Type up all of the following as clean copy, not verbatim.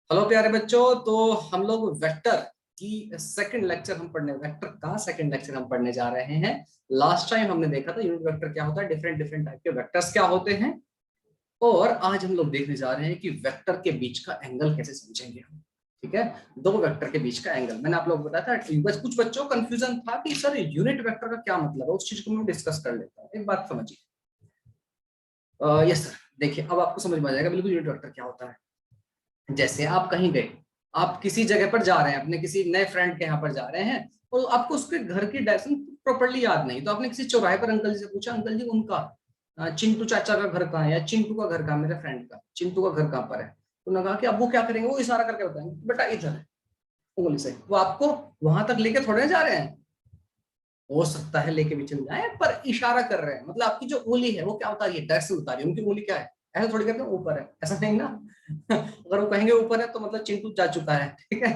Hello प्यारे बच्चों। तो हम लोग वेक्टर की वेक्टर का सेकंड लेक्चर हम पढ़ने जा रहे हैं। लास्ट टाइम हमने देखा था यूनिट वेक्टर क्या होता है, डिफरेंट डिफरेंट टाइप के वेक्टर्स क्या होते हैं। और आज हम लोग देखने जा रहे हैं कि वेक्टर के बीच का एंगल कैसे समझेंगे हम। ठीक है, दो वेक्टर के बीच का एंगल मैंने आप लोग को बताया था। बस कुछ बच्चों को कंफ्यूजन था कि सर यूनिट वेक्टर का क्या मतलब है, उस चीज को मैं डिस्कस कर लेता हूँ। एक बात समझिए। यस सर, देखिए अब आपको समझ में आ जाएगा बिल्कुल यूनिट वेक्टर क्या होता है। जैसे आप कहीं गए, आप किसी जगह पर जा रहे हैं, अपने किसी नए फ्रेंड के यहाँ पर जा रहे हैं और आपको उसके घर की डायरेक्शन प्रॉपर्ली याद नहीं, तो आपने किसी चौराहे पर अंकल जी से पूछा, अंकल जी उनका चिंटू चाचा का घर कहाँ है, या चिंटू का घर कहाँ, मेरे फ्रेंड का चिंटू का घर कहाँ पर है। तो उन्होंने कहा कि अब वो क्या करेंगे, वो इशारा करके बताएंगे बेटा इधर है, उंगली से। वो आपको वहां तक लेके थोड़े जा रहे हैं, हो सकता है लेके भी चल जाए, पर इशारा कर रहे हैं। मतलब आपकी जो उंगली है वो क्या बता रही है, डायरेक्शन बता रही है। उनकी उंगली क्या है, ऐसा थोड़ी कहते हैं ऊपर है, ऐसा नहीं ना। अगर वो कहेंगे ऊपर है तो मतलब चिंटू जा चुका है। ठीक है,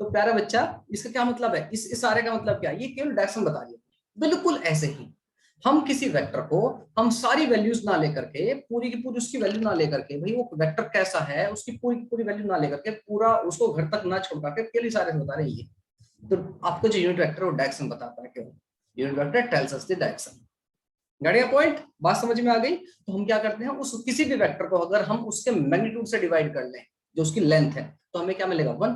तो प्यारा बच्चा, इसका क्या मतलब है, इस इशारे का मतलब क्या है, ये केवल डायरेक्शन बता रही है। बिल्कुल ऐसे ही हम किसी वेक्टर को, हम सारी वैल्यूज ना लेकर के, पूरी की पूरी उसकी वैल्यू ना लेकर के, भाई वो वेक्टर कैसा है उसकी पूरी की पूरी वैल्यू ना लेकर के, पूरा उसको घर तक ना छोड़ के केवल इशारे से बता रहे हैं। तो आपको जो यूनिट वेक्टर वो डायरेक्शन बताता है केवल। Unit vector tells us the direction. गाड़िया पॉइंट, बात समझ में आ गई। तो हम क्या करते हैं, उस किसी भी वेक्टर को अगर हम उसके मैग्नीट्यूड से डिवाइड कर लें, जो उसकी लेंथ है, तो हमें क्या मिलेगा, 1।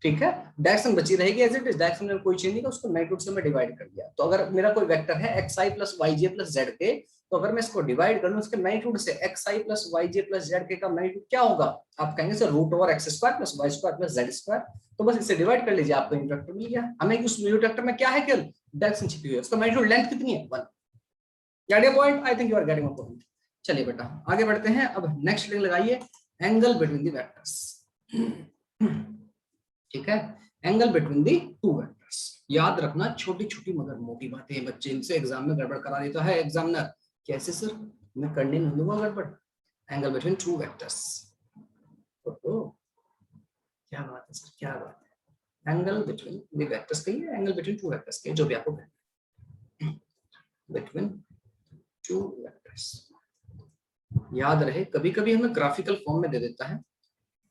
ठीक है, डायरेक्शन बची रहेगी एज इट इज, डायरेक्शन में कोई चेंज नहीं है, उसको मैग्नीट्यूड से मैं डिवाइड कर दिया। तो अगर मेरा कोई वेक्टर है x i plus y j plus z के, तो अगर मैं इसको डिवाइड कर लूं उसके मैग्नीट्यूड से, x i plus y j plus z के का मैग्नीट्यूड क्या होगा, आप कहेंगे sir root over x square plus y square plus z square. तो बस इसे डिवाइड कर लीजिए, आपको यूनिट वेक्टर मिल गया। हमें उस यूनिट वेक्टर में क्या है, केवल डायरेक्शन छिपी हुई है, उसका मैग्नीट्यूड लेंथ कितनी है, 1। Getting point, I think you are getting a point. चलिए बेटा आगे बढ़ते हैं। अब नेक्स्ट लिंक लगाइए, एंगल बिटवीन द वेक्टर्स। ठीक है, angle between the two vectors. याद रखना, छोटी छोटी मगर मोटी बातें हैं बच्चे, इनसे एग्जाम में गड़बड़ करा देता है एग्जामिनर। कैसे सर, मैं करने नहीं दूंगा गड़बड़। एंगल बिटवीन टू वेक्टर्स, क्या बात है सर, क्या बात है। एंगल बिटवीन द वेक्टर्स कहिए, एंगल बिटवीन टू वेक्टर्स कहिए, जो भी आपको कहना है। बिटवीन टू वेक्टर्स, याद रहे, कभी कभी हमें ग्राफिकल फॉर्म में दे देता है।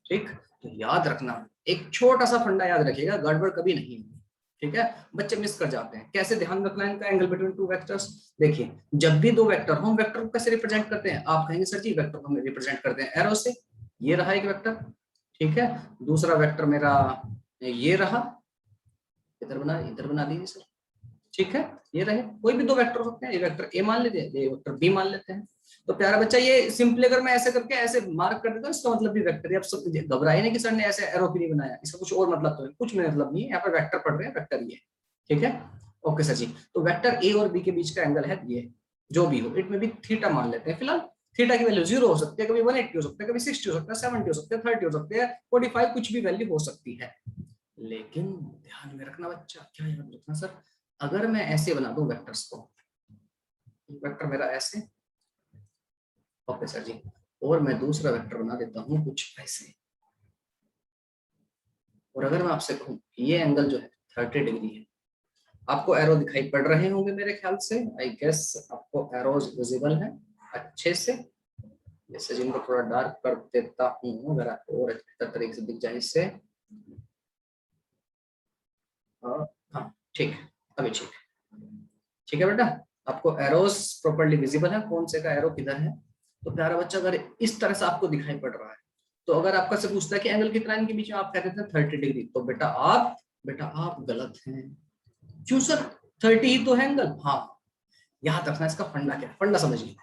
ठीक, तो याद रखना, एक छोटा सा फंडा याद रखिएगा, गड़बड़ कभी नहीं होगी। ठीक है, बच्चे मिस कर जाते हैं। कैसे ध्यान रखना है इनका, एंगल बिटवीन टू वेक्टर्स। देखिए, जब भी दो वेक्टर हो, हम वेक्टर को कैसे रिप्रेजेंट करते हैं, आप कहेंगे सर जी वेक्टर को हम रिप्रेजेंट करते हैं एरो से। ये रहा एक वेक्टर, ठीक है, दूसरा वेक्टर मेरा ये रहा, इधर बना दीजिए सर। ठीक है, ये रहे, कोई भी दो वेक्टर हो सकते हैं, ये वेक्टर ए मान लेते हैं, ये वेक्टर बी मान लेते हैं। तो प्यारा बच्चा, ये सिंपली अगर मैं ऐसे करके ऐसे मार्क कर देता हूँ, इसका मतलब भी वेक्टर है। अब सब घबराए नहीं कि सर ने ऐसे एरो क्यों नहीं बनाया, इसका कुछ और मतलब तो है, कुछ मतलब नहीं है, यहाँ पर वेक्टर पढ़ रहे हैं, वेक्टर ये। ठीक है, ओके सर जी। तो वेक्टर ए और बी के बीच का एंगल है ये, जो भी हो, इट में भी थीटा मान लेते हैं फिलहाल। थीटा की वैल्यू 0 हो सकती है, कभी 180 हो सकता है, कभी 60 हो सकता है, 70 हो सकता है, 30 हो सकते हैं, 45, कुछ भी वैल्यू हो सकती है। लेकिन ध्यान में रखना बच्चा, क्या याद रखना सर, अगर मैं ऐसे बना दूं वेक्टर्स को, वेक्टर मेरा ऐसे, ओके सर जी, और मैं दूसरा वेक्टर बना देता हूं कुछ ऐसे, और अगर मैं आपसे कहूं ये एंगल जो है 30 डिग्री है, आपको एरो दिखाई पड़ रहे होंगे मेरे ख्याल से, आई गेस आपको एरोज विजिबल है अच्छे से। जैसे जिनको थोड़ा डार्क कर देता हूँ, अगर आपको और अच्छे तरीके से दिख जाए इससे। हाँ ठीक है, अभी ठीक, ठीक है बेटा, आपको एरोस प्रॉपर्ली विजिबल है, कौन से का एरो किधर है। तो प्यारा बच्चा, अगर इस तरह से आपको दिखाई पड़ रहा है, तो अगर आपका से पूछता है कि एंगल कितना है इनके बीच में, आप कह देते हैं 30 डिग्री, तो बेटा आप गलत हैं। क्यों सर, 30 ही तो है एंगल। हाँ, याद रखना इसका फंडा क्या है, फंडा समझिए।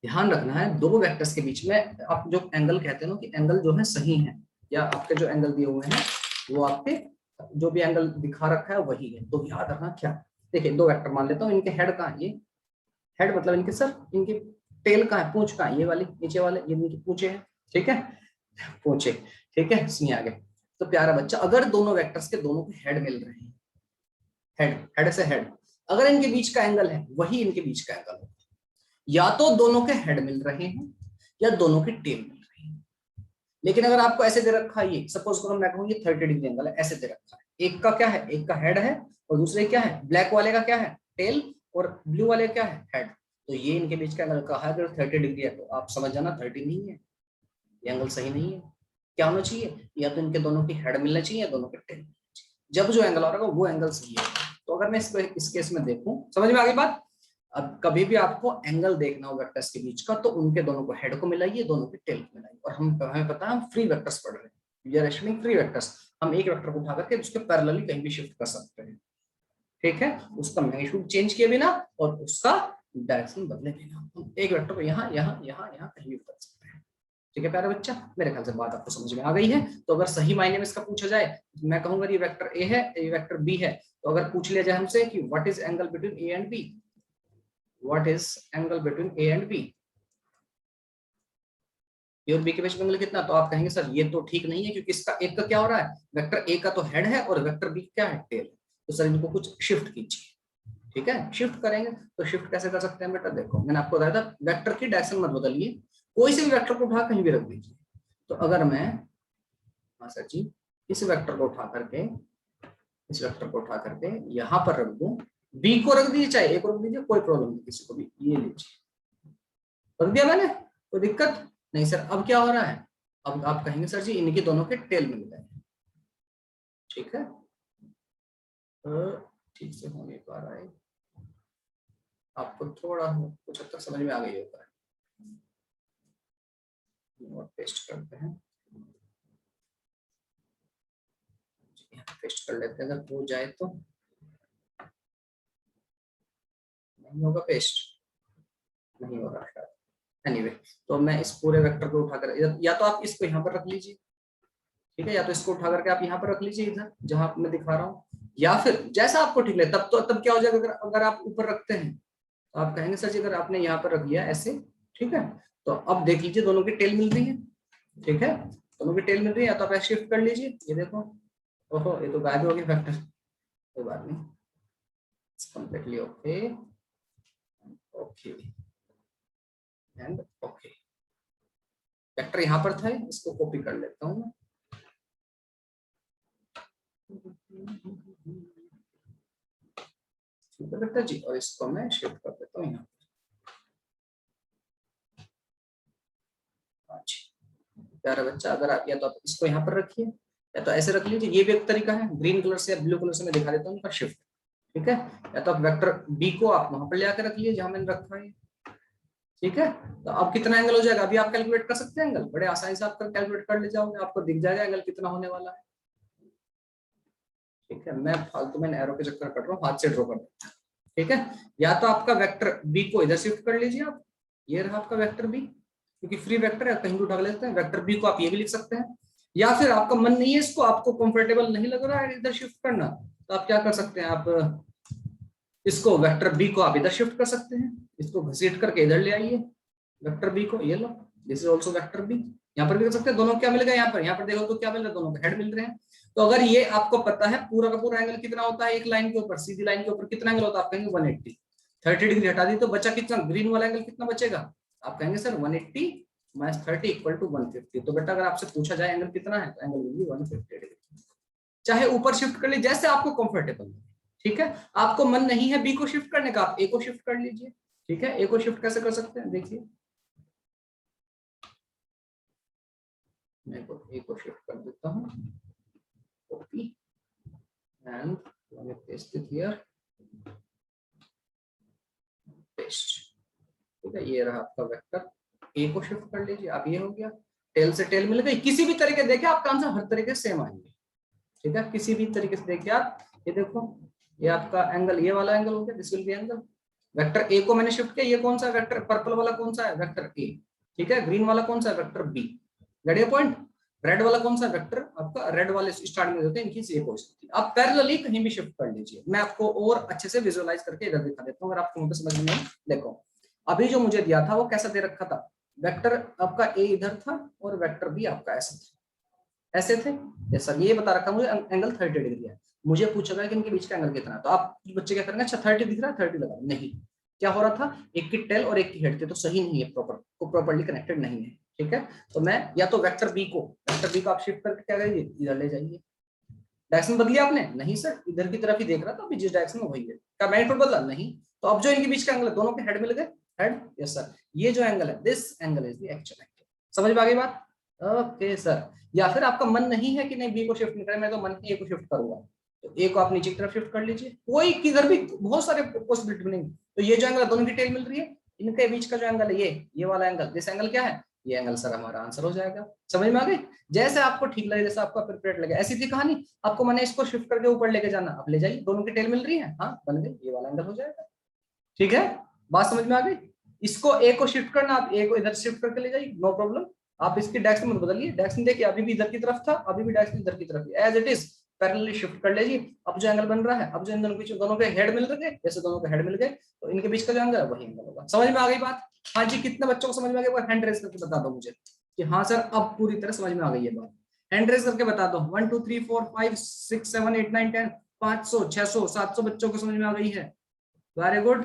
ध्यान रखना है, दो वेक्टर्स के बीच में आप जो एंगल कहते हैं ना, कि एंगल जो है सही है, या आपके जो एंगल दिए हुए हैं वो आपके जो भी एंगल दिखा रखा है वही है। तो याद रखना क्या, देखिए दो वेक्टर मान लेता हूँ, इनके हेड कहाँ है, ये हेड मतलब इनके सर, इनके टेल कहाँ है, पूंछ कहाँ है, ये वाली नीचे वाले, ये इनकी पूंछे है। ठीक है, पूंछे, ठीक है, सुनिए आगे। तो प्यारा बच्चा, अगर दोनों वेक्टर्स के दोनों के हेड मिल रहे हैं, हेड हेड से हेड, अगर इनके बीच का एंगल है वही इनके बीच का एंगल होगा। या तो दोनों के हेड मिल रहे हैं या दोनों की टेल मिल रही है। लेकिन अगर आपको ऐसे दे रखा है, ये सपोज करो मैं कहूँ ये 30 डिग्री एंगल है, ऐसे दे रखा है, एक का क्या है, एक का हेड है और दूसरे क्या है, ब्लैक वाले का क्या है टेल, और ब्लू वाले क्या है हेड। तो ये इनके बीच का एंगल कहा है, अगर 30 डिग्री है, तो आप समझ जाना 30 नहीं है, ये एंगल सही नहीं है। क्या होना चाहिए, या तो इनके दोनों की हेड मिलना चाहिए या दोनों के टेल मिलना चाहिए। जब जो एंगल आ रहा है वो एंगल सही है। तो अगर मैं इसको इस केस में देखूं, समझ में आ गई बात। अब कभी भी आपको एंगल देखना हो वेक्टर्स के बीच का, तो उनके दोनों को हेड को मिलाइए, दोनों के टेल को मिलाइए। और हमें पता है हम फ्री वेक्टर्स पढ़ रहे हैं, we are assuming free vectors. हम एक वेक्टर को उठा करके उसके पैरेलली कहीं भी शिफ्ट कर सकते हैं, ठीक है, उसका मैग्नीट्यूड चेंज किए बिना और उसका डायरेक्शन बदले बिना हम एक वेक्टर को यहाँ यहाँ यहाँ यहाँ कहीं भी कर सकते हैं। ठीक है प्यारे बच्चा, मेरे ख्याल से बात आपको समझ में आ गई है। तो अगर सही मायने में इसका पूछा जाए, मैं कहूंगा ये वेक्टर ए है, ये वेक्टर बी है। तो अगर पूछ लिया जाए हमसे कि what is angle between A and B, what is angle between A and B, A और बी के बीच में एंगल कितना, तो आप कहेंगे सर ये तो ठीक नहीं है, क्योंकि इसका एक का क्या हो रहा है, वेक्टर ए का तो हेड है और वेक्टर बी क्या है, टेल। तो सर इनको कुछ शिफ्ट कीजिए। ठीक है, शिफ्ट करेंगे तो शिफ्ट कैसे कर सकते हैं बेटा, देखो मैंने आपको बताया था वेक्टर की डायरेक्शन मत बदलिए, कोई से भी वेक्टर को उठा कहीं भी रख दीजिए। तो अगर मैं, हाँ सर जी, इस वेक्टर को उठा करके, इस वेक्टर को उठा करके यहाँ पर रख दूं, बी को रख दीजिए चाहे ए को रख दीजिए, कोई प्रॉब्लम नहीं किसी को भी, ये लीजिए रख दिया मैंने, कोई दिक्कत नहीं सर। अब क्या हो रहा है, अब आप कहेंगे सर जी इनके दोनों के टेल मिल गए, ठीक है, तो ठीक से हो नहीं पा रहा है, आपको थोड़ा कुछ हद तक समझ में आ गई होगा। और पेस्ट करते हैं, पेस्ट कर लेते हैं, अगर हो जाए तो। नहीं होगा पेस्ट, नहीं हो रहा शायद। एनीवे, तो मैं इस पूरे वेक्टर को उठाकर, या तो आप इसको यहाँ पर रख लीजिए, ठीक है, या तो इसको उठा करके आप यहाँ पर रख लीजिए इधर जहां मैं दिखा रहा हूँ, या फिर जैसा आपको ठीक लगे। तब क्या हो जाएगा, अगर आप ऊपर रखते हैं तो आप कहेंगे सर जी अगर आपने यहाँ पर रख दिया ऐसे, ठीक है, तो अब देख लीजिए दोनों की टेल मिल रही है, ठीक है, दोनों की टेल मिल रही है, या तो आप शिफ्ट कर लीजिए, ये देखो, ओहो ये तो गायब हो गया फैक्टर, कोई बात नहीं, completely okay, okay and okay. Vector यहाँ पर था, इसको कॉपी कर लेता हूँ मैं, ठीक है बेटा जी, और इसको मैं शिफ्ट कर देता हूँ यहाँ। प्यारा बच्चा, अगर आप या तो आप इसको यहाँ पर रखिए या तो ऐसे रख लीजिए, ये भी एक तरीका है, ग्रीन कलर से या ब्लू कलर से मैं दिखा देता हूँ उनका शिफ्ट, ठीक है, या तो आप वेक्टर बी को आप वहां पर ले आकर रख लीजिए जहां मैंने रखा है, ठीक है। तो अब कितना एंगल हो जाएगा, अभी आप कैलकुलेट कर सकते हैं एंगल, बड़े आसानी से आप कैलकुलेट कर ले जाओगे, आपको दिख जाएगा एंगल कितना होने वाला है, ठीक है। मैं फालतू में एरो के चक्कर कर रहा हूँ, हाथ से ड्रॉ कर देता हूँ, ठीक है। या तो आपका वेक्टर बी को इधर शिफ्ट कर लीजिए आप, ये रहा आपका वेक्टर बी, क्योंकि फ्री वेक्टर है कहीं भी उठा लेते हैं, वेक्टर बी को आप ये भी लिख सकते हैं। या फिर आपका मन नहीं है इसको, आपको कंफर्टेबल नहीं लग रहा है इधर शिफ्ट करना, तो आप क्या कर सकते हैं, आप इसको वेक्टर बी को आप इधर शिफ्ट कर सकते हैं, इसको घसीट करके इधर ले आइए वेक्टर बी को, ये लो, this is also vector B. यहाँ पर भी कर सकते हैं, दोनों क्या मिल गए, यहाँ पर देखो तो क्या मिल रहा है, दोनों के हेड मिल रहे हैं। तो अगर ये आपको पता है पूरा का पूरा एंगल कितना होता है एक लाइन के ऊपर, सीधी लाइन के ऊपर कितना एंगल होता है, आप कहेंगे 180, 30 डिग्री हटा दी तो बचा कितना, ग्रीन वाला एंगल कितना बचेगा, आप कहेंगे सर 180 माइनस 30 इक्वल टू 150। तो बेटा अगर आपसे पूछा जाए एंगल कितना है, तो एंगल विल बी 150 डिग्री। चाहे ऊपर शिफ्ट कर लीजिए जैसे आपको कंफर्टेबल है, ठीक है। आपको मन नहीं है बी को शिफ्ट करने का, आप ए को शिफ्ट कर लीजिए, ठीक है। ए को शिफ्ट कैसे कर सकते हैं, देखिए मैं ए को शिफ्ट कर देता हूँ, copy and paste it here, paste, ठीक है। ये रहा आपका वेक्टर, ए को शिफ्ट कर लीजिए, अब ये हो गया, टेल से टेल मिल गई। किसी भी तरीके देखिए आपका आंसर हर तरीके से सेम आएंगे, ठीक है, किसी भी तरीके से देखिए आप, ये देखो ये आपका एंगल, ये वाला एंगल हो गया, this will be angle, vector A को मैंने शिफ्ट किया, ये कौन सा वेक्टर, पर्पल वाला कौन सा है, वेक्टर ए, ठीक है, ग्रीन वाला कौन सा है, vector B, get your point. Red वाला कौन सा वेक्टर आपका, रेड वाले स्टार्ट में होते हैं, इनकी सेम हो सकती है, आप पैरेलली कहीं भी शिफ्ट कर लीजिए। मैं आपको और अच्छे से विजुअलाइज करके इधर दिखा देता हूं, अगर आपको वहां पे समझ में, देखो अभी जो मुझे दिया था वो कैसा दे रखा था, वेक्टर आपका ए इधर था और वेक्टर बी आपका ऐसा था, ऐसे थे, जैसा ये बता रखा मुझे एंगल 30 डिग्री है, मुझे पूछा गया कि इनके बीच का एंगल कितना है, तो आप बच्चे क्या करेंगे, अच्छा 30 दिख रहा है 30 लगा, नहीं, क्या हो रहा था, एक की टेल और एक की हेड थे, तो सही नहीं है, प्रॉपर्ली कनेक्टेड नहीं है, ठीक है। तो मैं या तो वेक्टर बी को आप शिफ्ट करके क्या करिए, इधर ले जाइए, डायरेक्शन बदली आपने, नहीं सर इधर की तरफ ही देख रहा था, अभी जिस डायरेक्शन में वही है, क्या मैग्नीट्यूड बदला, नहीं। तो अब जो इनके बीच का एंगल है, दोनों के हेड मिल गए, हेड, यस सर, ये जो एंगल है, this angle is the actual angle, समझ में आ गई बात। Okay sir. या फिर आपका मन नहीं है कि नहीं बी को शिफ्ट नहीं करें, मैं तो मन ही ए को शिफ्ट करूंगा, तो ए को आप नीचे की तरफ शिफ्ट कर लीजिए, कोई किधर भी, बहुत सारे पॉसिबिलिटी बनेंगे। तो ये जो एंगल दोनों की टेल मिल रही है, इनके बीच का जो एंगल है ये वाला एंगल, दिस एंगल क्या है, ये एंगल सर हमारा आंसर हो जाएगा। समझ में आ गई? जैसे आपको ठीक लगे, जैसे आपको अप्रोप्रिएट लगे, ऐसी थी कहानी। आपको मैंने इसको शिफ्ट करके ऊपर लेके जाना, आप ले जाइए, दोनों की टेल मिल रही है, हाँ बन गई, ये वाला एंगल हो जाएगा। ठीक है, बात समझ में आ गई? इसको ए को शिफ्ट करना, आप ए को इधर शिफ्ट करके ले जाइए, नो प्रॉब्लम। आप इसकी डायरेक्शन मत बदलिए, डायरेक्शन देखिए अभी भी इधर की तरफ था, अभी भी डायरेक्शन इधर की तरफ है, as it is parallelly shift कर लीजिए। अब जो एंगल बन रहा है, अब जो इन दोनों के बीच, दोनों के हेड मिल रहे, जैसे दोनों के हेड मिल गए, तो इनके बीच का जो एंगल है वही एंगल होगा। समझ में आ गई बात? हाँ जी, कितने बच्चों को समझ में आ गया? हैंड रेज करके बता दो मुझे कि हाँ सर अब पूरी तरह समझ में आ गई ये बात। हैंड रेज करके बता दो, 1 2 3 4 5 6 7 8 9 10, 500 600 700 बच्चों को समझ में आ गई है। वेरी गुड,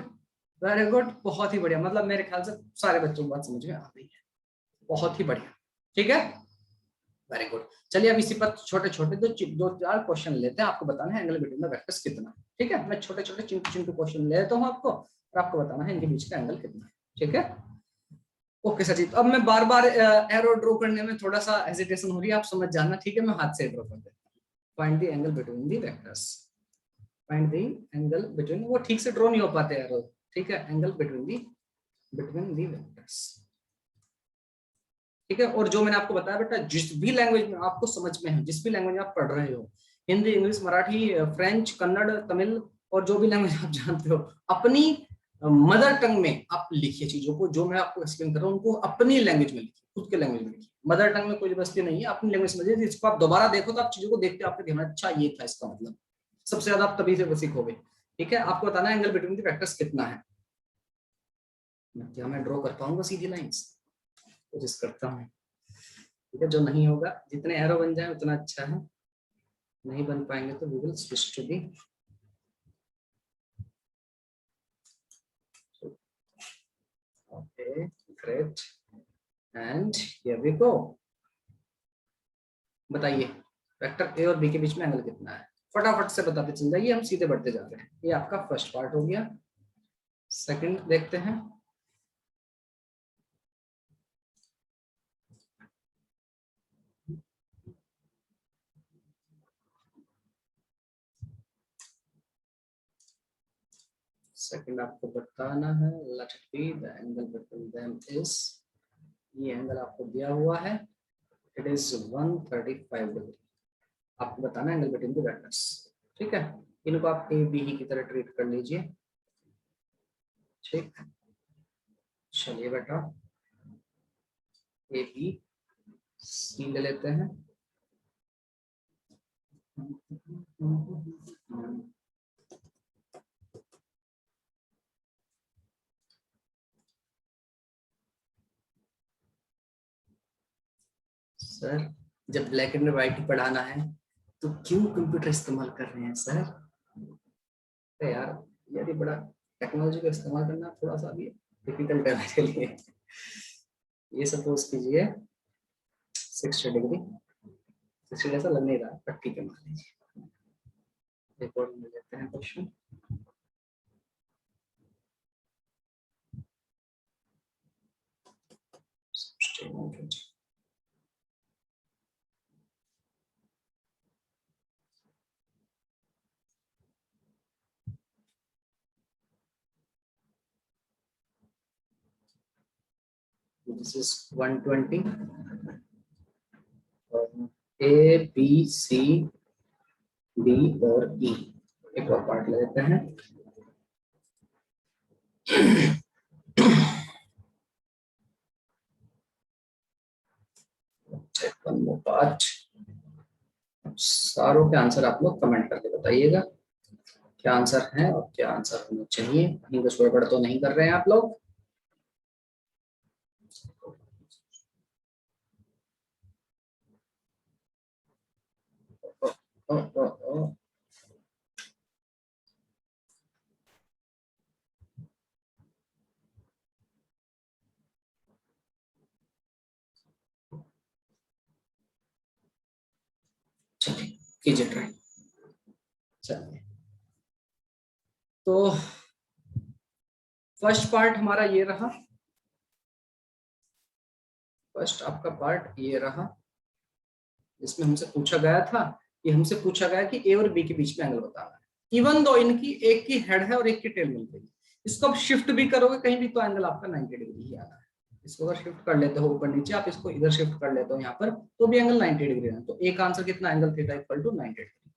वेरी गुड, बहुत ही बढ़िया। मतलब मेरे ख्याल से सारे बच्चों को बात समझ में आ गई है, बहुत ही बढ़िया। ठीक है, वेरी गुड। चलिए अब इसी पर छोटे छोटे दो चार क्वेश्चन लेते हैं, आपको बताना है एंगल बिटवीन द वेक्टर्स कितना है। ठीक है, मैं छोटे छोटे चिंटू चिंटू क्वेश्चन ले लेता हूँ आपको, और आपको बताना है इनके बीच का एंगल कितना है। ठीक है, ओके सर जी। तो अब मैं बार बार एरो ड्रॉ करने में थोड़ा सा हेजिटेशन हो रही है, आप समझ जाना। ठीक है, मैं हाथ से ड्रॉ कर देता हूँ। Find the angle between the vectors, find the angle between, वो ठीक से ड्रॉ नहीं हो पाते एरो। ठीक है, एंगल बिटवीन दी वेक्टर्स। ठीक है, और जो मैंने आपको बताया बेटा, जिस भी लैंग्वेज में आपको समझ में है, जिस भी लैंग्वेज में आप पढ़ रहे हो, हिंदी, इंग्लिश, मराठी, फ्रेंच, कन्नड़, तमिल, और जो भी लैंग्वेज आप जानते हो, अपनी मदर टंग में आप लिखिए चीजों को। जो मैं आपको एक्सप्लेन कर रहा हूँ उनको अपनी लैंग्वेज में लिखिए, खुद के लैंग्वेज में लिखिए। मदर टंग में कोई जबरदस्ती नहीं है, अपनी लैंग्वेज समझिए। जिसको आप दोबारा देखो तो आप चीजों को देखते आपके ध्यान, अच्छा ये था इसका मतलब, सबसे ज्यादा आप तभी से सीखोगे। ठीक है, आपको बताना है एंगल बिटवीन द वेक्टर्स कितना है। क्या मैं ड्रॉ कर पाऊंगा सीधी लाइंस? कोशिश करता हूँ। ठीक है, जो नहीं होगा, जितने एरो बन जाए उतना अच्छा है, नहीं बन पाएंगे तो we will switch to the. Okay, great, and here we go. बताइए वेक्टर ए और बी के बीच में एंगल कितना है, फटाफट से बताते चल जाइए, हम सीधे बढ़ते जाते हैं। ये आपका फर्स्ट पार्ट हो गया। सेकंड देखते हैं। सेकंड आपको बताना है, let it be the angle between them is, ये एंगल आपको दिया हुआ है, इट इज 135 डिग्री। आपको बताना है एंगल बिटवीन द वेक्टर्स। ठीक है, इनको आप ए बी ही की तरह ट्रीट कर लीजिए। ठीक, चलिए बेटा, ए बी सी ले लेते हैं। सर जब ब्लैक एंड व्हाइट पढ़ाना है तो क्यों कंप्यूटर इस्तेमाल कर रहे हैं सर? तो यार, ये बड़ा टेक्नोलॉजी का इस्तेमाल करना थोड़ा सा भी डिफिकल्ट है मेरे लिए। ये सपोज कीजिए 60 डिग्री, 60 ऐसा लग नहीं रहा, बट ठीक है मान लीजिए। एक और ले लेते हैं question. This is 120, A B C D और ई। एक और पार्ट ले लेते हैं। पार्ट, सारों के आंसर आप लोग कमेंट करके बताइएगा, क्या आंसर है और क्या आंसर होना चाहिए। कहीं कुछ गड़बड़ तो नहीं कर रहे हैं आप लोग? ओ, ओ, ओ, चलिए कीजिए ट्राई। चलिए, तो फर्स्ट पार्ट हमारा ये रहा। फर्स्ट आपका पार्ट ये रहा, इसमें हमसे पूछा गया था, ये हमसे पूछा गया कि ए और बी के बीच में एंगल बताना है। इवन दो इनकी एक की हेड है और एक की टेल मिल रही है, इसको आप शिफ्ट भी करोगे कहीं भी तो एंगल आपका 90 डिग्री ही आना है। इसको अगर शिफ्ट कर लेते हो ऊपर नीचे, आप इसको इधर शिफ्ट कर लेते हो यहाँ पर, तो भी एंगल 90 डिग्री है। तो एक आंसर कितना, angle theta equal to 90 degree.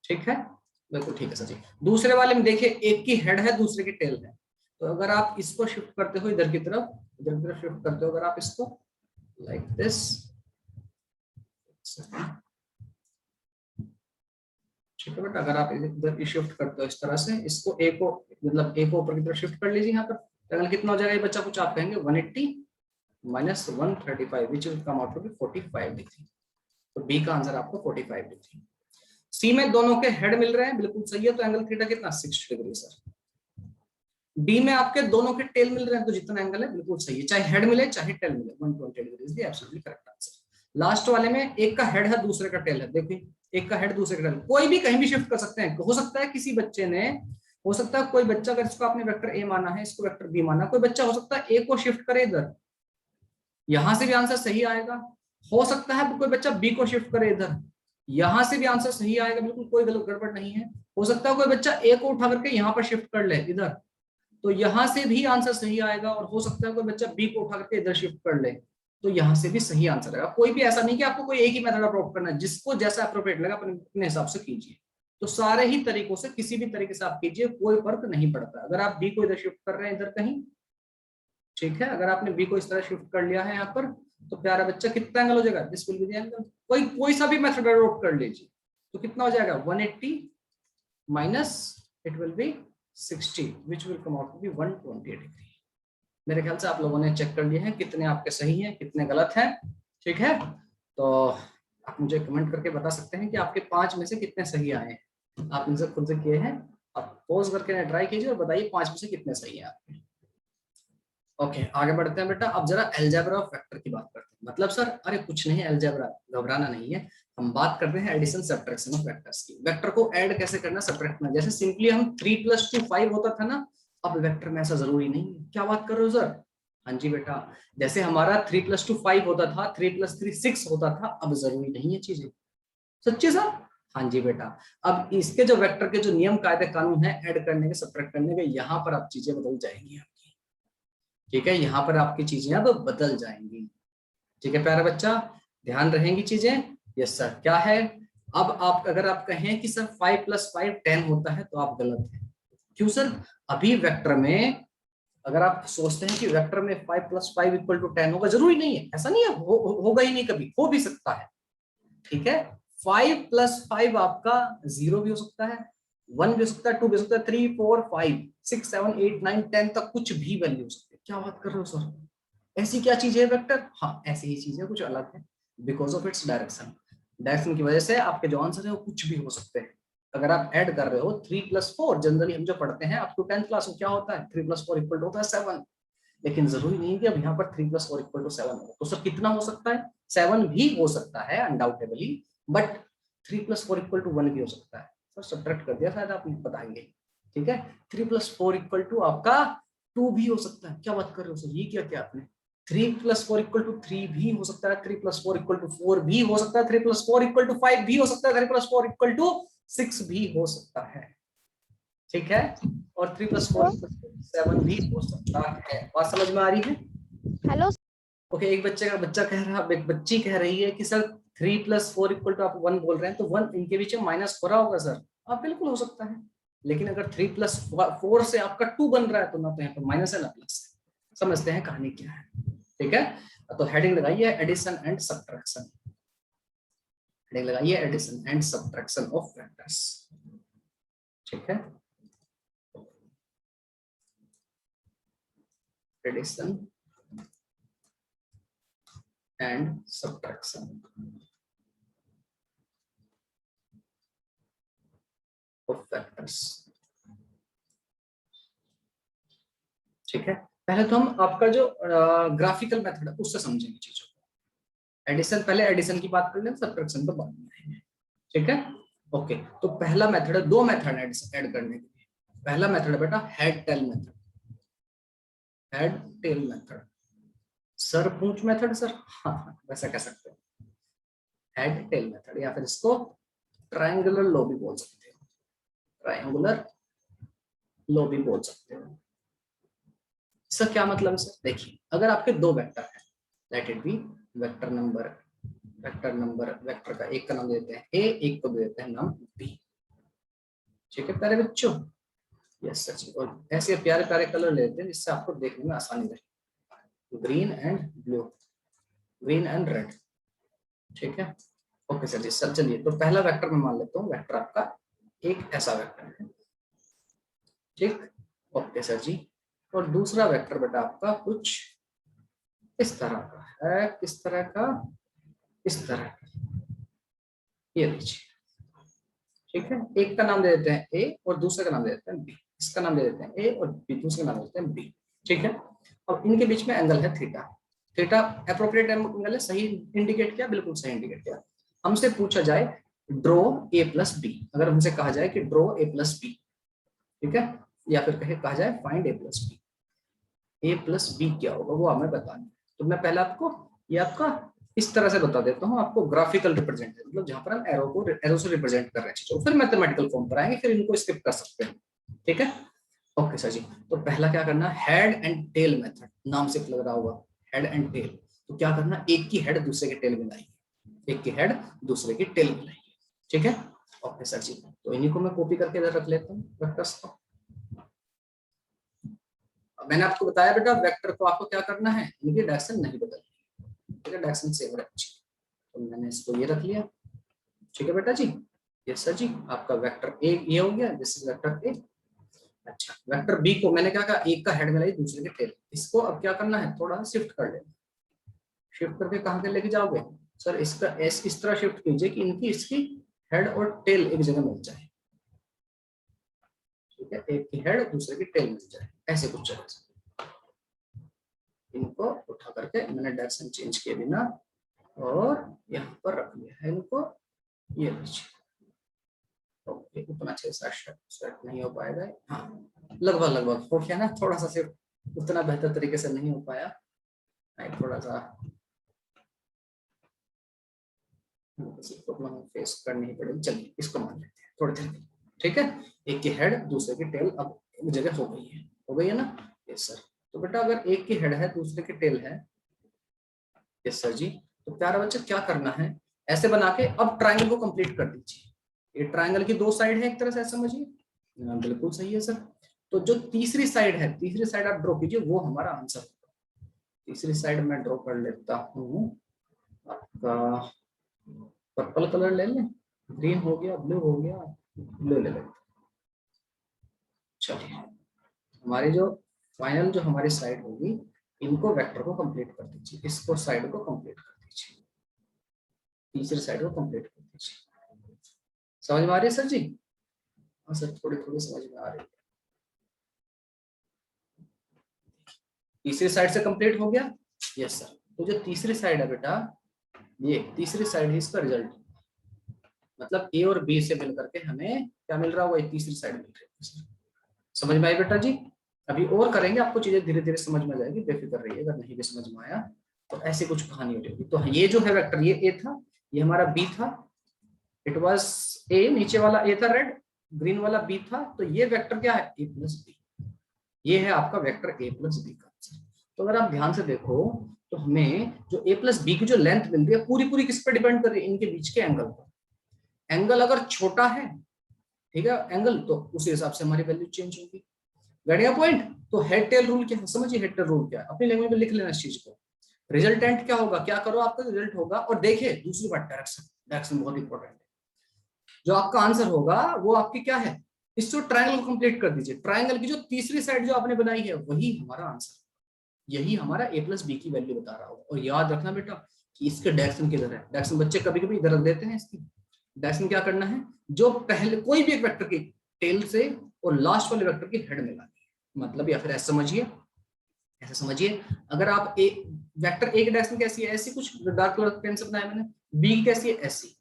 ठीक है, बिल्कुल ठीक है सर जी। दूसरे वाले में देखिए, एक की हेड है दूसरे की टेल है, तो अगर आप इसको शिफ्ट करते हो इधर की तरफ, इधर की तरफ शिफ्ट करते हो अगर आप इसको लाइक दिस, ठीक है बेटा, अगर आप इधर शिफ्ट करते हो इस तरह से, इसको ए को मतलब ए को ऊपर की तरफ शिफ्ट कर लीजिए यहाँ पर, एंगल कितना हो जाएगा ये बच्चा, कुछ आप कहेंगे 180 minus 135 which will come out to be 45 degree. तो बी का आंसर आपको 45 डिग्री। सी में दोनों के हेड मिल रहे हैं, बिल्कुल सही है, तो एंगल थीटा कितना 60 डिग्री सर। डी में आपके दोनों के टेल मिल रहे हैं, तो जितना एंगल है बिल्कुल सही है, चाहे हेड मिले चाहे टेल मिले, 120 degree is the absolutely correct answer. Last वाले में एक का हेड है दूसरे का टेल है, देखिए एक का हेड दूसरे का टेल, कोई भी कहीं भी शिफ्ट कर सकते हैं। हो सकता है किसी बच्चे ने, हो सकता है कोई बच्चा, अगर इसको आपने वेक्टर ए माना है, इसको वेक्टर बी माना, कोई बच्चा हो सकता है ए को शिफ्ट करे इधर, यहां से भी आंसर सही आएगा। हो सकता है कोई बच्चा बी को शिफ्ट करे इधर, यहां से भी आंसर सही आएगा, बिल्कुल कोई गलत गड़बड़ नहीं है। हो सकता है कोई बच्चा ए को उठा करके यहाँ पर शिफ्ट कर ले इधर, तो यहां से भी आंसर सही आएगा। और हो सकता है कोई बच्चा बी को उठा करके इधर शिफ्ट कर ले, तो यहां से भी सही आंसर आएगा। कोई भी ऐसा नहीं कि आपको कोई एक ही मेथड अडॉप्ट करना है, जिसको जैसा अप्रोप्रिएट लगा अपने हिसाब से कीजिए। तो सारे ही तरीकों से किसी भी तरीके से आप कीजिए, कोई फर्क नहीं पड़ता। अगर आप बी को इधर शिफ्ट कर रहे हैं इधर कहीं, ठीक है, अगर आपने बी को इस तरह शिफ्ट कर लिया है यहाँ पर, तो प्यारा बच्चा कितना एंगल हो जाएगा, this will be the angle. कोई कोई सा भी मेथड अडॉप्ट कर लीजिए, तो कितना हो जाएगा 180 minus it will be 60 which will come out to be 120 degree. मेरे ख्याल से आप लोगों ने चेक कर लिए हैं कितने आपके सही हैं कितने गलत हैं। ठीक है, तो आप मुझे कमेंट करके बता सकते हैं कि आपके 5 में से कितने सही आए हैं। आप इनसे खुद से किए हैं, आप पॉज करके ट्राई कीजिए और बताइए 5 में से कितने सही हैं आपके। ओके, आगे बढ़ते हैं बेटा। अब जरा अलजेब्रा ऑफ वेक्टर की बात करते हैं। मतलब सर अरे कुछ नहीं अलजेब्रा, घबराना नहीं है, हम बात करते हैं एडिशन सब्ट्रैक्शन ऑफ वेक्टर्स की। वेक्टर को ऐड कैसे करना, सब्ट्रैक्ट करना। जैसे सिंपली हम 3 + 2 5 होता था ना, अब वेक्टर में ऐसा जरूरी नहीं है। क्या बात कर रहे हो सर? हाँ जी बेटा, जैसे हमारा 3 + 2 5 होता था, 3 + 3 6 होता था, अब जरूरी नहीं है चीजें। सच्ची सर? हाँ जी बेटा, अब इसके जो वेक्टर के जो नियम कायदे कानून है ऐड करने के सब्ट्रैक्ट करने के, यहाँ पर आप चीजें बदल जाएंगी आपकी। ठीक है, यहाँ पर आपकी चीजें अब बदल जाएंगी। ठीक है प्यारा बच्चा, ध्यान रहेंगी चीजें। यस सर, क्या है, अब आप अगर आप कहें कि सर 5 + 5 10 होता है, तो आप गलत हैं। क्यों सर? अभी वेक्टर में अगर आप सोचते हैं कि वेक्टर में 5 + 5 = 10 होगा, जरूरी नहीं है, ऐसा नहीं है, होगा ही नहीं, कभी हो भी सकता है। ठीक है, 5 + 5 आपका 0 भी हो सकता है, 1 भी हो सकता है, 2 भी हो सकता है, 3 4 5 6 7 8 9 10 तक कुछ भी वैल्यू हो सकती है। क्या बात कर रहे हो सर? ऐसी क्या चीज है वेक्टर? हाँ, ऐसी ही चीज है, कुछ अलग है, because of its direction. Direction की वजह से आपके जो आंसर है वो कुछ भी हो सकते हैं। अगर आप ऐड कर रहे हो 3 + 4, जनरली हम जो पढ़ते हैं अप टू 10th क्लास में क्या होता है, 3 + 4 = होता है 7। लेकिन जरूरी नहीं है कि अब यहाँ पर 3 + 4 = 7 हो। तो सर कितना हो सकता है? 7 भी हो सकता है अनडाउटेबली, बट 3 + 4 = 1 भी हो सकता है। सर सब्ट्रैक्ट कर दिया शायद आप बताएंगे। ठीक है, 3 + 4 = आपका 2 भी हो सकता है। क्या बात कर रहे हो सर, ये क्या क्या आपने? 3 + 4 = 3 भी हो सकता है, 3 + 4 = 4 भी हो सकता है, 3 + 4 = 5 भी हो सकता है, 3 + 4 = 6 भी हो सकता है। ठीक है, और 3 + 4 = 7 भी हो सकता है। बात समझ में आ रही है? हेलो। ओके, एक बच्चा कह रहा, एक बच्ची कह रही है कि सर 3 + 4 = आप 1 बोल रहे हैं, तो 1 इनके बीच में माइनस हो रहा होगा सर। आप बिल्कुल हो सकता है, लेकिन अगर 3 + 4 से आपका 2 बन रहा है, तो ना तो यहाँ पर माइनस है ना प्लस है। समझते हैं कहानी क्या है। ठीक है, तो हेडिंग लगाइए एडिशन एंड सब्ट्रैक्शन। हेडिंग लगाइए addition and subtraction of vectors. ठीक है, addition and subtraction of vectors. ठीक है, पहले तो हम आपका जो ग्राफिकल मेथड है उससे समझेंगे चीजों को। एडिशन, पहले एडिशन की बात कर लें, सब्ट्रैक्शन पर बाद में आएंगे। ठीक है, ओके। तो पहला मेथड है, 2 मेथड ऐड करने के लिए। पहला मेथड है बेटा head tail method. Head tail method, sir पूंछ मेथड सर, हाँ हाँ वैसा कह सकते हैं, हेड टेल मेथड, या फिर इसको ट्रायंगुलर लो भी बोल सकते हो, ट्रायंगुलर लो भी बोल सकते हो। इसका क्या मतलब है सर? देखिए अगर आपके दो वेक्टर है, let it be vector number, vector का एक का नाम देते हैं ए, एक को देते हैं नाम बी, ठीक है प्यारे बच्चों? यस सर जी। और ऐसे प्यारे प्यारे कलर लेते हैं जिससे आपको देखने में आसानी रहे, green and blue, green and red, ठीक है? ओके सर जी। सर चलिए, तो पहला वेक्टर मैं मान लेता हूँ, वेक्टर आपका एक ऐसा वेक्टर है, ठीक? ओके सर जी। और दूसरा वेक्टर बेटा आपका कुछ इस तरह का है, किस तरह का? इस तरह का, ये लीजिए, ठीक है? एक का नाम दे देते हैं ए और दूसरे का नाम दे देते हैं बी, इसका नाम दे देते हैं ए और बी, दूसरे का नाम दे देते हैं बी, ठीक है? और इनके बीच में एंगल है थीटा, थीटा एप्रोप्रिएट एंगल है, सही इंडिकेट किया, बिल्कुल सही इंडिकेट किया। हमसे पूछा जाए ड्रॉ ए प्लस बी, अगर हमसे कहा जाए कि ड्रॉ ए प्लस बी, ठीक है? या फिर कहा जाए फाइंड ए प्लस बी, ए प्लस बी क्या होगा वो हमें बताना है। तो मैं पहले आपको ये आपका इस तरह से बता देता हूँ, आपको ग्राफिकल रिप्रेजेंट, मतलब जहां पर हम एरो से रिप्रेजेंट कर रहे हैं, फिर मैथमेटिकल फॉर्म पर आएंगे, फिर इनको स्किप कर सकते हैं, ठीक है? ओके सर जी। तो पहला क्या करना है, हेड एंड टेल मेथड, नाम से लग रहा होगा हेड एंड टेल। तो क्या करना, एक की हेड दूसरे के टेल मिलाएंगे, एक की हेड दूसरे की टेल मिलाएंगे, ठीक है? ओके सर जी। तो इन्हीं को मैं कॉपी करके इधर रख लेता हूँ वेक्टर्स को। मैंने आपको बताया बेटा वेक्टर को आपको क्या करना है, इनकी डायरेक्शन नहीं बदलनी, ठीक है? डायरेक्शन सेम रखनी। तो मैंने इसको ये रख लिया, ठीक है बेटा जी? यस सर जी। आपका वेक्टर ए ये हो गया, दिस इज वेक्टर ए। अच्छा, वेक्टर बी को मैंने क्या कहा, एक का हेड मिलाई दूसरे के टेल, इसको अब क्या करना है, थोड़ा शिफ्ट कर लेना। शिफ्ट करके कहां के लेके जाओगे सर? इसका एस इस तरह शिफ्ट कीजिए कि इनकी इसकी हेड और टेल एक जगह मिल जाए, ठीक है? एक की हेड दूसरे की टेल मिल जाए, ऐसे कुछ जगह इनको उठा करके मैंने डायरेक्शन चेंज किए बिना और यहाँ पर रख लिया है इनको, ये लीजिए। ओके, उतना अच्छे से सेट नहीं हो पाएगा, हाँ लगभग लगभग हो गया ना, थोड़ा सा सिर्फ उतना बेहतर तरीके से नहीं हो पाया, थोड़ा सा प्रॉब्लम फेस करनी पड़ेगी। चलिए इसको मान लेते हैं थोड़ी देर, ठीक है? एक की हेड दूसरे की टेल अब एक जगह हो गई है ना? Yes sir. तो बेटा अगर एक की हेड है दूसरे की टेल है, यस सर जी, तो प्यारा बच्चा क्या करना है, ऐसे बना के अब ट्राइंगल को कंप्लीट कर दीजिए। ये ट्राइंगल की दो साइड है एक तरह से, समझिए। बिल्कुल सही है सर। तो जो तीसरी साइड है, तीसरी साइड आप ड्रॉ कीजिए, वो हमारा आंसर होगा। तीसरी साइड मैं ड्रॉ कर लेता हूँ, आपका पर्पल कलर ले लें, ग्रीन हो गया, ब्लू हो गया, ब्लू ले लेते। चलिए हमारी जो फाइनल जो हमारी साइड होगी, इनको वेक्टर को कंप्लीट कर दीजिए, इसको साइड को कंप्लीट कर दीजिए, तीसरी साइड को कंप्लीट कर दीजिए। समझ में आ रही है सर जी? हाँ सर, थोड़ी थोड़ी समझ में आ रही है। तीसरी साइड से कंप्लीट हो गया, यस सर। तो जो तीसरी साइड है बेटा, ये तीसरी साइड है, इसका रिजल्ट, मतलब ए और बी से मिल करके हमें क्या मिल रहा होगा, तीसरी साइड मिल रही है। समझ में आई बेटा जी? अभी और करेंगे, आपको चीजें धीरे धीरे समझ में आ जाएगी, बेफिक्र रहिए। अगर नहीं भी समझ में आया तो ऐसी कुछ कहानी होगी। तो ये जो है वेक्टर, ये ए था, ये हमारा बी था, इट वाज ए, नीचे वाला ए था रेड, ग्रीन वाला बी था, तो ये वेक्टर क्या है, ए प्लस बी। ये है आपका वेक्टर ए प्लस बी का आंसर। तो अगर आप ध्यान से देखो तो हमें जो ए प्लस बी की जो लेंथ मिल रही है, पूरी पूरी किस पर डिपेंड कर रही है, इनके बीच के एंगल पर। एंगल अगर छोटा है, ठीक है एंगल, तो उसी हिसाब से हमारी वैल्यू चेंज होगी। गड़िया पॉइंट। तो हेड टेल रूल क्या है, समझिए हेड टेल रूल क्या है, अपनी लैंग्वेज में लिख लेना इस चीज को। रिजल्टेंट क्या होगा, क्या करो आपका रिजल्ट होगा, और देखिए दूसरी बात डायरेक्शन, डायरेक्शन बहुत इंपॉर्टेंट है। जो आपका आंसर होगा वो आपकी क्या है, इसको ट्रायंगल कंप्लीट कर दीजिए, ट्रायंगल की जो तीसरी साइड जो आपने बनाई है वही हमारा आंसर, यही हमारा ए प्लस बी की वैल्यू बता रहा होगा। और याद रखना बेटा कि इसके डायरेक्शन किधर है, डायरेक्शन बच्चे कभी कभी इधर देते हैं, इसकी डायरेक्शन क्या करना है, जो पहले कोई भी एक वेक्टर की टेल से और लास्ट वाले वेक्टर की हेड मिलानी है, मतलब, या फिर ऐसा समझिए, ऐसा समझिए, अगर आप वेक्टर ए की डायरेक्शन कैसी है, ऐसी कुछ डार्क कलर पेन से बनाया मैंने, बी की कैसी है, ऐसी।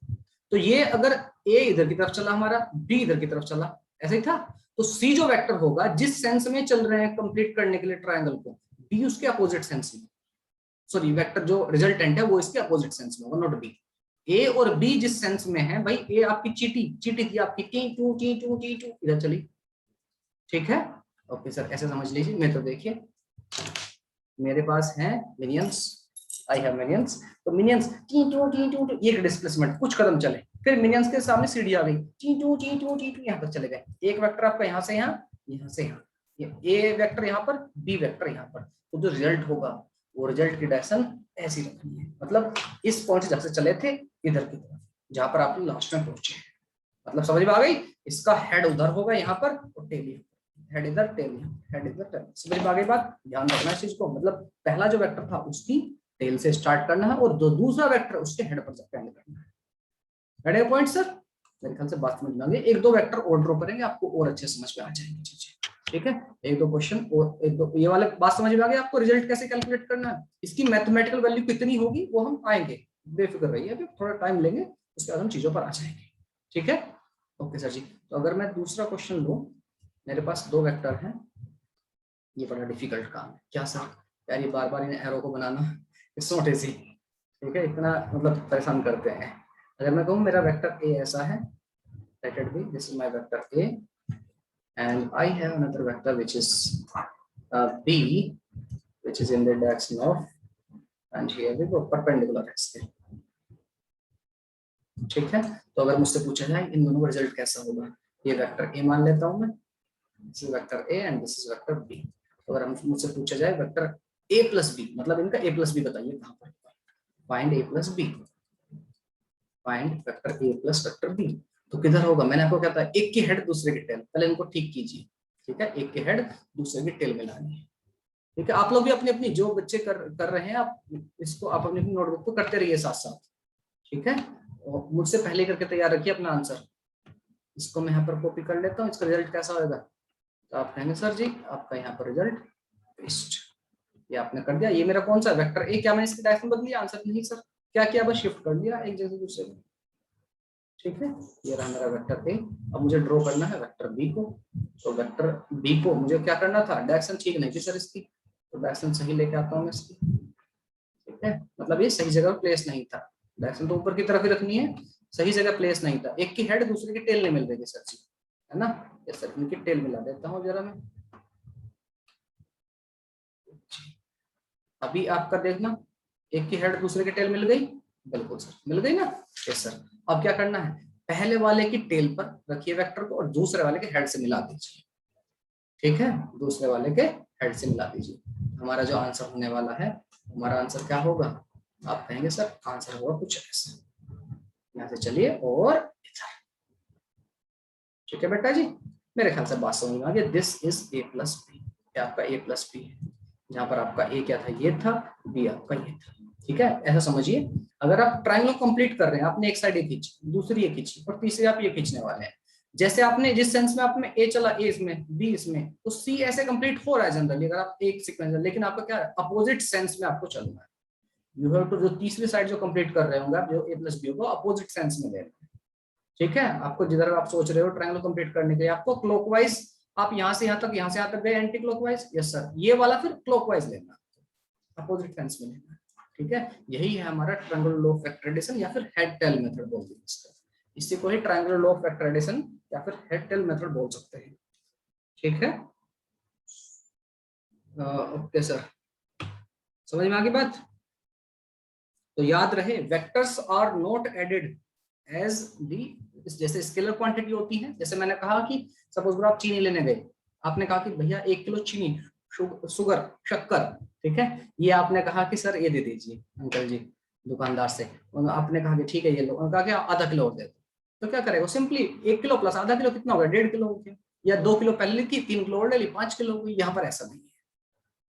तो ये अगर ए इधर की तरफ चला हमारा, बी इधर की तरफ चला, ऐसा ही था, तो सी जो वेक्टर होगा जिस सेंस में चल रहे हैं कंप्लीट करने के लिए ट्रायंगल को, बी उसके अपोजिट सेंस में, सॉरी वेक्टर जो रिजल्टेंट है वो इसके अपोजिट सेंस में होगा, नॉट बी। ए और बी जिस सेंस में है भाई, ए आपकी चीटी चीटी थी आपकी T to T to T to इधर चली, ठीक है। ओके सर ऐसे समझ लीजिए। मैं तो देखिए मेरे पास है मिनियंस, आई हैव मिनियंस, तो मिनियंस टी टू ये डिस्प्लेसमेंट कुछ कदम चले, फिर मिनियंस के सामने सीढ़ी आ गई टी टू यहाँ तक चले गए। एक वेक्टर आपका यहाँ से यहाँ, यहाँ से यहाँ, ए वेक्टर यहाँ पर, बी वेक्टर यहाँ पर, तो जो रिजल्ट होगा वो रिजल्ट की डायरेक्शन ऐसी रखनी है, मतलब इस पॉइंट से जहाँ से चले थे इधर की तरफ जहां पर आप लास्ट में पहुंचे हैं, मतलब समझ में आ गई। इसका हेड उधर होगा यहाँ पर और टेल यहाँ, हेड इधर टेल यहाँ, हेड इधर टेल, समझ में आ गई बात। ध्यान रखना इस चीज को, मतलब पहला जो वेक्टर था उसकी टेल से स्टार्ट करना है और जो दूसरा वेक्टर उसके हेड पर जाकर एंड करना है। हेड पॉइंट सर, मेरे ख्याल से बात समझ में आ गई। एक दो वेक्टर और ड्रॉ करेंगे आपको और अच्छे समझ में आ जाएंगे चीजें, ठीक है। एक दो क्वेश्चन और एक दो ये वाले बात समझ में आ गई आपको। रिजल्ट कैसे कैलकुलेट करना है, इसकी मैथमेटिकल वैल्यू कितनी होगी वो हम आएंगे, बेफिक्र रहिए, अभी थोड़ा टाइम लेंगे उसके बाद हम चीजों पर आ जाएंगे, ठीक है। ओके सर जी, तो अगर मैं दूसरा क्वेश्चन लूं, मेरे पास दो वेक्टर हैं, ये बड़ा डिफिकल्ट काम है क्या सर, यार ये बार बार इन एरो को बनाना इट्स नॉट इजी, ठीक है, इतना मतलब परेशान करते हैं। अगर मैं कहूँ मेरा वेक्टर ए ऐसा है, let it be this is my vector A and I have another vector which is B which is in the direction of, and here we go perpendicular x के, ठीक है। तो अगर मुझसे पूछा जाए इन दोनों का रिजल्ट कैसा होगा, ये वेक्टर A मान लेता हूं मैं, this is vector A and this is vector B। तो अगर मुझसे पूछा जाए वेक्टर A प्लस B, मतलब इनका A प्लस B बताइए कहां पर, find A plus B, find vector A plus vector B, तो किधर होगा। मैंने आपको क्या था, एक की हेड दूसरे की टेल, पहले इनको ठीक कीजिए, ठीक है, एक की हेड दूसरे की टेल मिलानी है, ठीक है। आप लोग भी अपनी अपनी जो बच्चे कर रहे हैं आप इसको आप अपनी नोटबुक पे करते रहिए साथ साथ, ठीक है। और मुझसे पहले करके तैयार रखिए अपना आंसर। इसको मैं यहाँ पर कॉपी कर लेता हूँ, इसका रिजल्ट कैसा होगा, तो आप कहेंगे सर जी आपका यहाँ पर रिजल्ट पेस्ट, ये आपने कर दिया। ये मेरा कौन सा वेक्टर ए, क्या मैंने इसकी डायरेक्शन बदली, आंसर नहीं सर, क्या किया बस शिफ्ट कर दिया एक जगह दूसरे में, ठीक है। ये रहा मेरा वेक्टर ए। अब मुझे ड्रॉ करना है वेक्टर बी को, तो वेक्टर बी को मुझे क्या करना था, डायरेक्शन ठीक नहीं थी सर इसकी, तो डायरेक्शन सही लेके आता हूँ इसकी, ठीक है। मतलब ये सही जगह प्लेस नहीं था, डायरेक्शन तो ऊपर की तरफ ही रखनी है, सही जगह प्लेस नहीं था। एक की हेड दूसरे की टेल नहीं मिल रही सर जी, है ना। ये सर इनकी टेल मिला देता हूँ जरा मैं, अभी आपका देखना एक की हेड दूसरे की टेल मिल गई, बिल्कुल सर मिल गई ना। Yes sir. अब क्या करना है, पहले वाले की टेल पर रखिए वेक्टर को और दूसरे वाले के हेड से मिला दीजिए, ठीक है, दूसरे वाले के हेड से मिला दीजिए। हमारा जो आंसर होने वाला है, हमारा आंसर क्या होगा, आप कहेंगे सर आंसर होगा कुछ ऐसा, यहाँ से चलिए और इधर, ठीक है बेटा जी। मेरे ख्याल से बात समझ में आ गई। This is A plus B, आपका ए प्लस बी है, जहां पर आपका ए क्या था, ये था, बी आपका ये था, ठीक है। ऐसा समझिए, अगर आप ट्रायंगल कंप्लीट कर रहे हैं, आपने एक साइड ये खींची, दूसरी ये खींची और तीसरी आप ये खींचने वाले हैं, जैसे आपने जिस सेंस में आप में ए चला, ए इसमें बी इसमें, तो सी ऐसे कंप्लीट हो रहा है जनरली अगर आप एक सीक्वेंस, लेकिन आपका क्या अपोजिट सेंस में आपको चलना है। यू हैव टू, जो तीसरी साइड जो कंप्लीट कर रहे होंगे आप, जो ए प्लस बी होगा अपोजिट सेंस में लेना है, ठीक है। आपको जिधर आप सोच रहे हो ट्रायंगल कंप्लीट करने के लिए, आपको क्लॉकवाइज, आप यहाँ से यहाँ तक, यहाँ से यहाँ तक गए एंटी क्लॉकवाइज, यस सर, ये वाला फिर क्लॉकवाइज लेना, अपोजिट सेंस में लेना, ठीक है। यही है हमारा triangular law of vector addition या फिर हेड टेल मेथड बोलते हैं इसको, इसी को ही triangular law of vector addition या फिर हेड टेल मेथड बोल सकते हैं, ठीक है। ओके सर, समझ में आ गई बात। तो याद रहे vectors are not added as the, जैसे स्केलर क्वांटिटी होती है, जैसे मैंने कहा कि सपोज आप चीनी लेने गए, आपने कहा कि भैया 1 किलो चीनी, शुगर, शक्कर, ठीक है, ये आपने कहा कि सर ये दे दीजिए अंकल जी दुकानदार से, आपने कहा कि ठीक है ये लो, उन्होंने कहा कि आधा किलो और दे दो, तो क्या करेगा सिंपली 1 किलो प्लस आधा किलो कितना होगा, 1.5 किलो हो गया, या 2 किलो पहले ली थी 3 किलो और ले ली 5 किलो हो गई, यहाँ पर ऐसा नहीं है,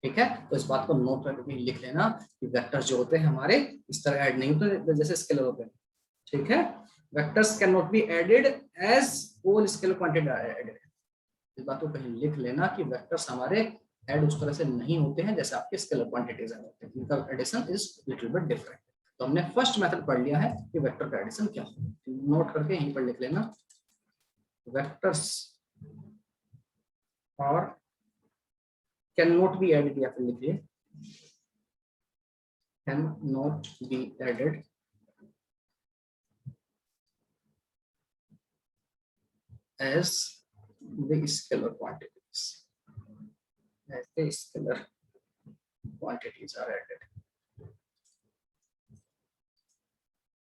ठीक है। तो इस बात को नोट करके लिख लेना कि वेक्टर्स जो होते हैं हमारे इस तरह ऐड नहीं होते जैसे स्केलर होते हैं, ठीक है। Vectors can not be added as whole scalar quantity added, इस बात को कहीं लिख लेना कि वेक्टर्स हमारे ऐड उस तरह से नहीं होते हैं जैसे आपके स्केलर क्वांटिटीज होते हैं, इनका addition is little bit different. तो हमने फर्स्ट मेथड पढ़ लिया है कि वेक्टर का एडिशन क्या होता है, नोट करके यहीं पर लिख लेना, वेक्टर्स और कैन नॉट बी एडेड, या फिर लिखिए can not be added as the scalar quantities, as the scalar quantities are added,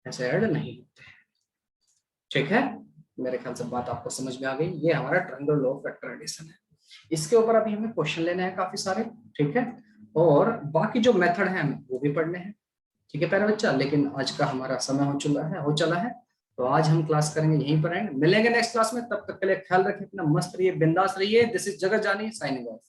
ऐसे ऐड नहीं होते। ठीक है, मेरे ख्याल से बात आपको समझ में आ गई। ये हमारा triangle law of vector addition है। इसके ऊपर अभी हमें क्वेश्चन लेने हैं काफी सारे, ठीक है, और बाकी जो मेथड है हमें वो भी पढ़ने हैं। ठीक है प्यारे बच्चा, लेकिन आज का हमारा समय हो चला है, तो आज हम क्लास करेंगे यहीं पर एंड। मिलेंगे नेक्स्ट क्लास में, तब तक के लिए ख्याल रखिए अपना, मस्त रहिए, बिंदास रहिए। दिस इज जगत जानी साइनिंग ऑफ।